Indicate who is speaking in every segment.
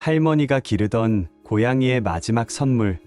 Speaker 1: 할머니가 기르던 고양이의 마지막 선물.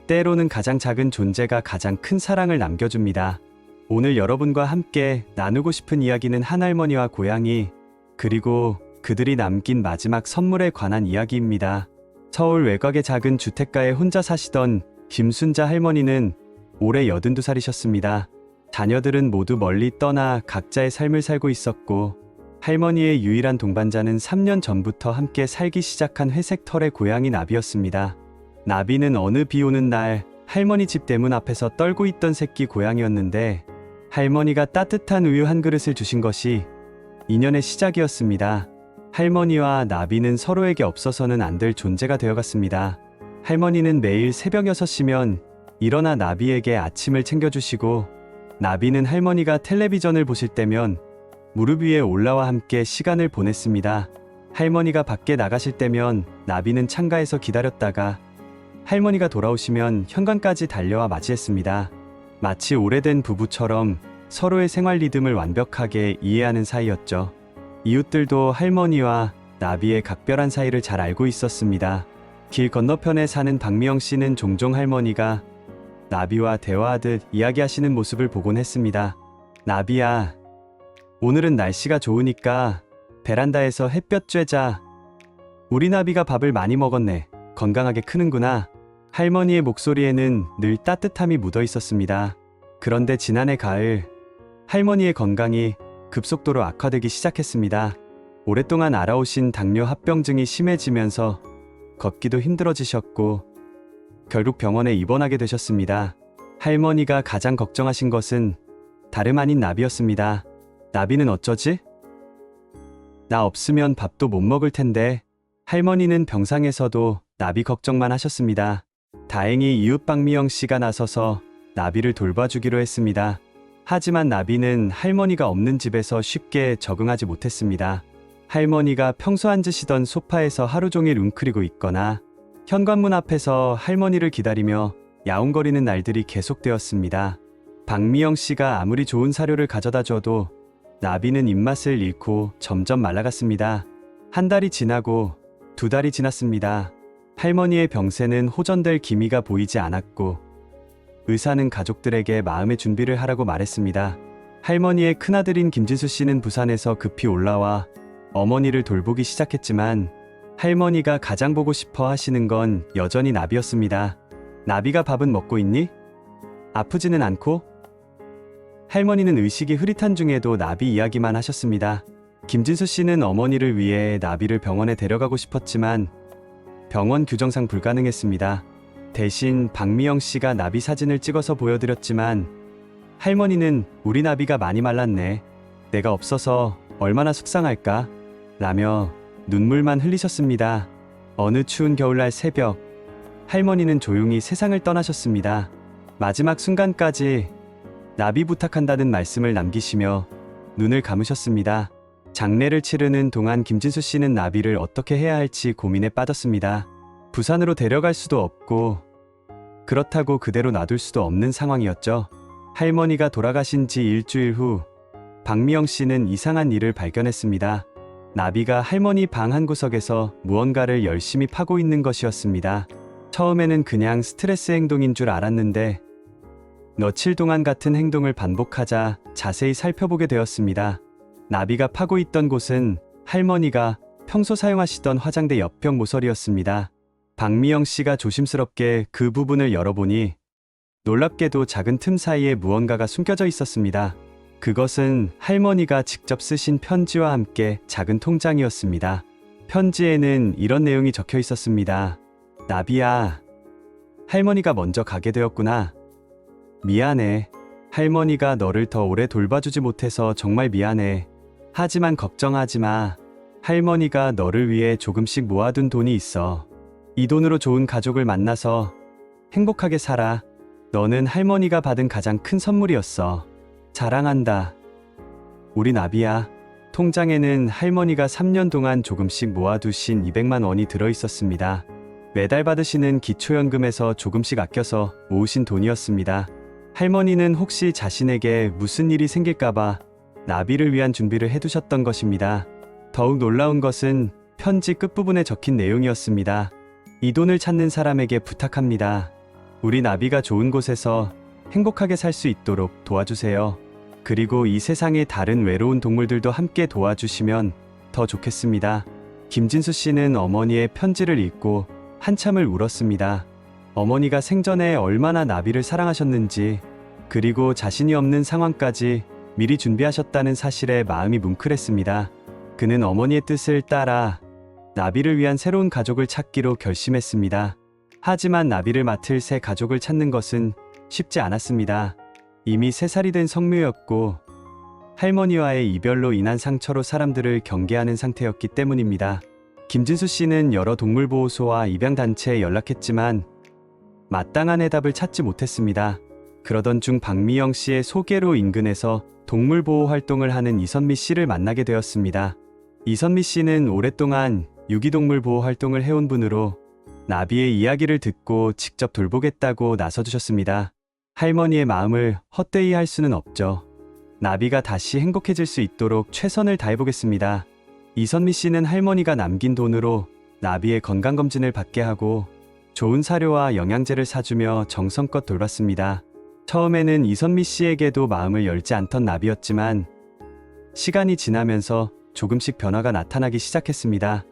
Speaker 1: 때로는 가장 작은 존재가 가장 큰 사랑을 남겨줍니다. 오늘 여러분과 함께 나누고 싶은 이야기는 한 할머니와 고양이, 그리고 그들이 남긴 마지막 선물에 관한 이야기입니다. 서울 외곽의 작은 주택가에 혼자 사시던 김순자 할머니는 올해 82살이셨습니다. 자녀들은 모두 멀리 떠나 각자의 삶을 살고 있었고, 할머니의 유일한 동반자는 3년 전부터 함께 살기 시작한 회색 털의 고양이 나비였습니다. 나비는 어느 비 오는 날 할머니 집 대문 앞에서 떨고 있던 새끼 고양이였는데, 할머니가 따뜻한 우유 한 그릇을 주신 것이 인연의 시작이었습니다. 할머니와 나비는 서로에게 없어서는 안 될 존재가 되어갔습니다. 할머니는 매일 새벽 6시면 일어나 나비에게 아침을 챙겨주시고, 나비는 할머니가 텔레비전을 보실 때면 무릎 위에 올라와 함께 시간을 보냈습니다. 할머니가 밖에 나가실 때면 나비는 창가에서 기다렸다가 할머니가 돌아오시면 현관까지 달려와 맞이했습니다. 마치 오래된 부부처럼 서로의 생활 리듬을 완벽하게 이해하는 사이였죠. 이웃들도 할머니와 나비의 각별한 사이를 잘 알고 있었습니다. 길 건너편에 사는 박미영 씨는 종종 할머니가 나비와 대화하듯 이야기하시는 모습을 보곤 했습니다. 나비야, 오늘은 날씨가 좋으니까 베란다에서 햇볕 쬐자. 우리 나비가 밥을 많이 먹었네. 건강하게 크는구나. 할머니의 목소리에는 늘 따뜻함이 묻어 있었습니다. 그런데 지난해 가을, 할머니의 건강이 급속도로 악화되기 시작했습니다. 오랫동안 앓아오신 당뇨 합병증이 심해지면서 걷기도 힘들어지셨고, 결국 병원에 입원하게 되셨습니다. 할머니가 가장 걱정하신 것은 다름 아닌 나비였습니다. 나비는 어쩌지? 나 없으면 밥도 못 먹을 텐데. 할머니는 병상에서도 나비 걱정만 하셨습니다. 다행히 이웃 박미영 씨가 나서서 나비를 돌봐주기로 했습니다. 하지만 나비는 할머니가 없는 집에서 쉽게 적응하지 못했습니다. 할머니가 평소 앉으시던 소파에서 하루 종일 웅크리고 있거나, 현관문 앞에서 할머니를 기다리며 야옹거리는 날들이 계속되었습니다. 박미영 씨가 아무리 좋은 사료를 가져다 줘도 나비는 입맛을 잃고 점점 말라갔습니다. 한 달이 지나고 2달이 지났습니다. 할머니의 병세는 호전될 기미가 보이지 않았고, 의사는 가족들에게 마음의 준비를 하라고 말했습니다. 할머니의 큰아들인 김진수 씨는 부산에서 급히 올라와 어머니를 돌보기 시작했지만, 할머니가 가장 보고 싶어 하시는 건 여전히 나비였습니다. 나비가 밥은 먹고 있니? 아프지는 않고? 할머니는 의식이 흐릿한 중에도 나비 이야기만 하셨습니다. 김진수 씨는 어머니를 위해 나비를 병원에 데려가고 싶었지만 병원 규정상 불가능했습니다. 대신 박미영 씨가 나비 사진을 찍어서 보여드렸지만, 할머니는 우리 나비가 많이 말랐네. 내가 없어서 얼마나 속상할까? 라며 눈물만 흘리셨습니다. 어느 추운 겨울날 새벽, 할머니는 조용히 세상을 떠나셨습니다. 마지막 순간까지 나비 부탁한다는 말씀을 남기시며 눈을 감으셨습니다. 장례를 치르는 동안 김진수 씨는 나비를 어떻게 해야 할지 고민에 빠졌습니다. 부산으로 데려갈 수도 없고, 그렇다고 그대로 놔둘 수도 없는 상황이었죠. 할머니가 돌아가신 지 일주일 후, 박미영 씨는 이상한 일을 발견했습니다. 나비가 할머니 방 한구석에서 무언가를 열심히 파고 있는 것이었습니다. 처음에는 그냥 스트레스 행동인 줄 알았는데, 며칠 동안 같은 행동을 반복하자 자세히 살펴보게 되었습니다. 나비가 파고 있던 곳은 할머니가 평소 사용하시던 화장대 옆벽 모서리였습니다. 박미영 씨가 조심스럽게 그 부분을 열어보니 놀랍게도 작은 틈 사이에 무언가가 숨겨져 있었습니다. 그것은 할머니가 직접 쓰신 편지와 함께 작은 통장이었습니다. 편지에는 이런 내용이 적혀 있었습니다. 나비야, 할머니가 먼저 가게 되었구나. 미안해. 할머니가 너를 더 오래 돌봐주지 못해서 정말 미안해. 하지만 걱정하지 마. 할머니가 너를 위해 조금씩 모아둔 돈이 있어. 이 돈으로 좋은 가족을 만나서 행복하게 살아. 너는 할머니가 받은 가장 큰 선물이었어. 사랑한다. 우리 나비야. 통장에는 할머니가 3년 동안 조금씩 모아두신 200만 원이 들어있었습니다. 매달 받으시는 기초연금에서 조금씩 아껴서 모으신 돈이었습니다. 할머니는 혹시 자신에게 무슨 일이 생길까봐 나비를 위한 준비를 해두셨던 것입니다. 더욱 놀라운 것은 편지 끝부분에 적힌 내용이었습니다. 이 돈을 찾는 사람에게 부탁합니다. 우리 나비가 좋은 곳에서 행복하게 살 수 있도록 도와주세요. 그리고 이 세상의 다른 외로운 동물들도 함께 도와주시면 더 좋겠습니다. 김진수 씨는 어머니의 편지를 읽고 한참을 울었습니다. 어머니가 생전에 얼마나 나비를 사랑하셨는지, 그리고 자신이 없는 상황까지 미리 준비하셨다는 사실에 마음이 뭉클했습니다. 그는 어머니의 뜻을 따라 나비를 위한 새로운 가족을 찾기로 결심했습니다. 하지만 나비를 맡을 새 가족을 찾는 것은 쉽지 않았습니다. 이미 3살이 된 성묘였고 할머니와의 이별로 인한 상처로 사람들을 경계하는 상태였기 때문입니다. 김진수 씨는 여러 동물보호소와 입양단체에 연락했지만 마땅한 해답을 찾지 못했습니다. 그러던 중 박미영 씨의 소개로 인근에서 동물보호 활동을 하는 이선미 씨를 만나게 되었습니다. 이선미 씨는 오랫동안 유기동물 보호 활동을 해온 분으로 나비의 이야기를 듣고 직접 돌보겠다고 나서주셨습니다. 할머니의 마음을 헛되이 할 수는 없죠. 나비가 다시 행복해질 수 있도록 최선을 다해보겠습니다. 이선미 씨는 할머니가 남긴 돈으로 나비의 건강검진을 받게 하고 좋은 사료와 영양제를 사주며 정성껏 돌봤습니다. 처음에는 이선미 씨에게도 마음을 열지 않던 나비였지만 시간이 지나면서 조금씩 변화가 나타나기 시작했습니다.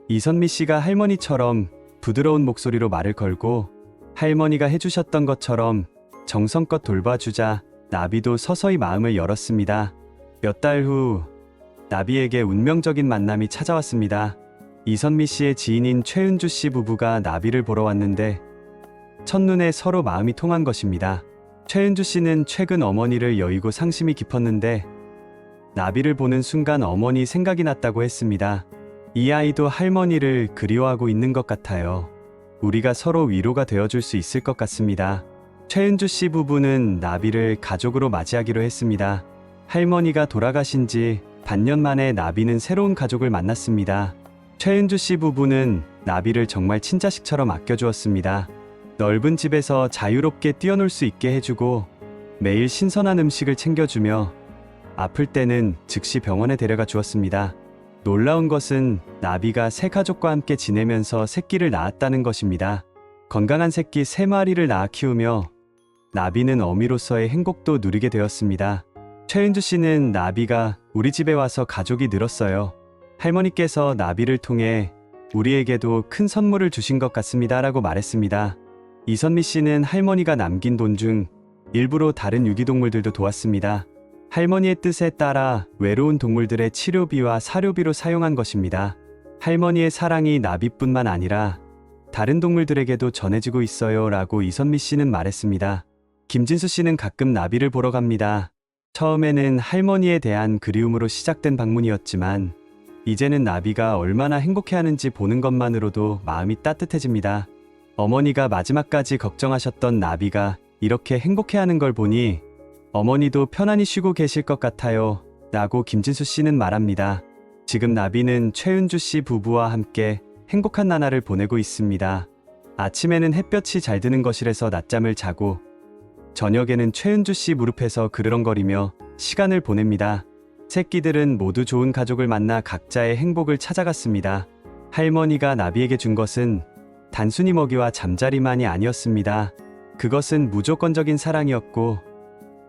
Speaker 1: 이선미 씨가 할머니처럼 부드러운 목소리로 말을 걸고 할머니가 해주셨던 것처럼 정성껏 돌봐주자 나비도 서서히 마음을 열었습니다. 몇 달 후 나비에게 운명적인 만남이 찾아왔습니다. 이선미 씨의 지인인 최은주 씨 부부가 나비를 보러 왔는데 첫눈에 서로 마음이 통한 것입니다. 최은주 씨는 최근 어머니를 여의고 상심이 깊었는데 나비를 보는 순간 어머니 생각이 났다고 했습니다. 이 아이도 할머니를 그리워하고 있는 것 같아요. 우리가 서로 위로가 되어줄 수 있을 것 같습니다. 최은주 씨 부부는 나비를 가족으로 맞이하기로 했습니다. 할머니가 돌아가신 지 반년 만에 나비는 새로운 가족을 만났습니다. 최은주 씨 부부는 나비를 정말 친자식처럼 아껴주었습니다. 넓은 집에서 자유롭게 뛰어놀 수 있게 해주고 매일 신선한 음식을 챙겨주며 아플 때는 즉시 병원에 데려가 주었습니다. 놀라운 것은 나비가 새 가족과 함께 지내면서 새끼를 낳았다는 것입니다. 건강한 새끼 3마리를 낳아 키우며 나비는 어미로서의 행복도 누리게 되었습니다. 최은주 씨는 나비가 우리 집에 와서 가족이 늘었어요. 할머니께서 나비를 통해 우리에게도 큰 선물을 주신 것 같습니다 라고 말했습니다. 이선미 씨는 할머니가 남긴 돈 중 일부로 다른 유기동물들도 도왔습니다. 할머니의 뜻에 따라 외로운 동물들의 치료비와 사료비로 사용한 것입니다. 할머니의 사랑이 나비뿐만 아니라 다른 동물들에게도 전해지고 있어요 라고 이선미 씨는 말했습니다. 김진수 씨는 가끔 나비를 보러 갑니다. 처음에는 할머니에 대한 그리움으로 시작된 방문이었지만 이제는 나비가 얼마나 행복해하는지 보는 것만으로도 마음이 따뜻해집니다. 어머니가 마지막까지 걱정하셨던 나비가 이렇게 행복해하는 걸 보니 어머니도 편안히 쉬고 계실 것 같아요 라고 김진수 씨는 말합니다. 지금 나비는 최은주 씨 부부와 함께 행복한 나날을 보내고 있습니다. 아침에는 햇볕이 잘 드는 거실에서 낮잠을 자고 저녁에는 최은주 씨 무릎에서 그르렁거리며 시간을 보냅니다. 새끼들은 모두 좋은 가족을 만나 각자의 행복을 찾아갔습니다. 할머니가 나비에게 준 것은 단순히 먹이와 잠자리만이 아니었습니다. 그것은 무조건적인 사랑이었고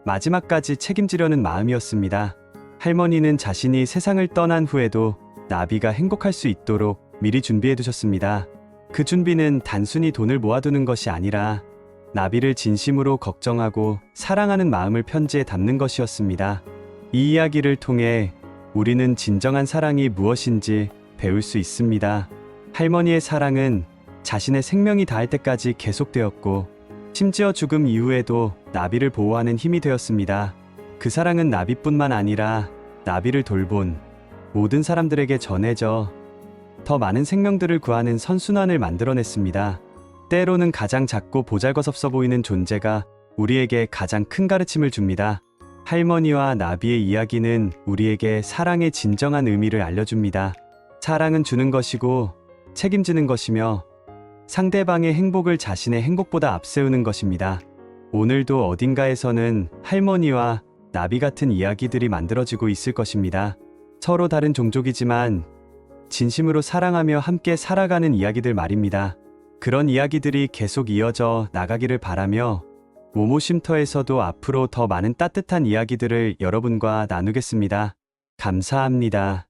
Speaker 1: 마지막까지 책임지려는 마음이었습니다. 할머니는 자신이 세상을 떠난 후에도 나비가 행복할 수 있도록 미리 준비해 두셨습니다. 그 준비는 단순히 돈을 모아두는 것이 아니라 나비를 진심으로 걱정하고 사랑하는 마음을 편지에 담는 것이었습니다. 이 이야기를 통해 우리는 진정한 사랑이 무엇인지 배울 수 있습니다. 할머니의 사랑은 자신의 생명이 닿을 때까지 계속되었고 심지어 죽음 이후에도 나비를 보호하는 힘이 되었습니다. 그 사랑은 나비뿐만 아니라 나비를 돌본 모든 사람들에게 전해져 더 많은 생명들을 구하는 선순환을 만들어냈습니다. 때로는 가장 작고 보잘것없어 보이는 존재가 우리에게 가장 큰 가르침을 줍니다. 할머니와 나비의 이야기는 우리에게 사랑의 진정한 의미를 알려줍니다. 사랑은 주는 것이고 책임지는 것이며 상대방의 행복을 자신의 행복보다 앞세우는 것입니다. 오늘도 어딘가에서는 할머니와 나비 같은 이야기들이 만들어지고 있을 것입니다. 서로 다른 종족이지만 진심으로 사랑하며 함께 살아가는 이야기들 말입니다. 그런 이야기들이 계속 이어져 나가기를 바라며 모모쉼터에서도 앞으로 더 많은 따뜻한 이야기들을 여러분과 나누겠습니다. 감사합니다.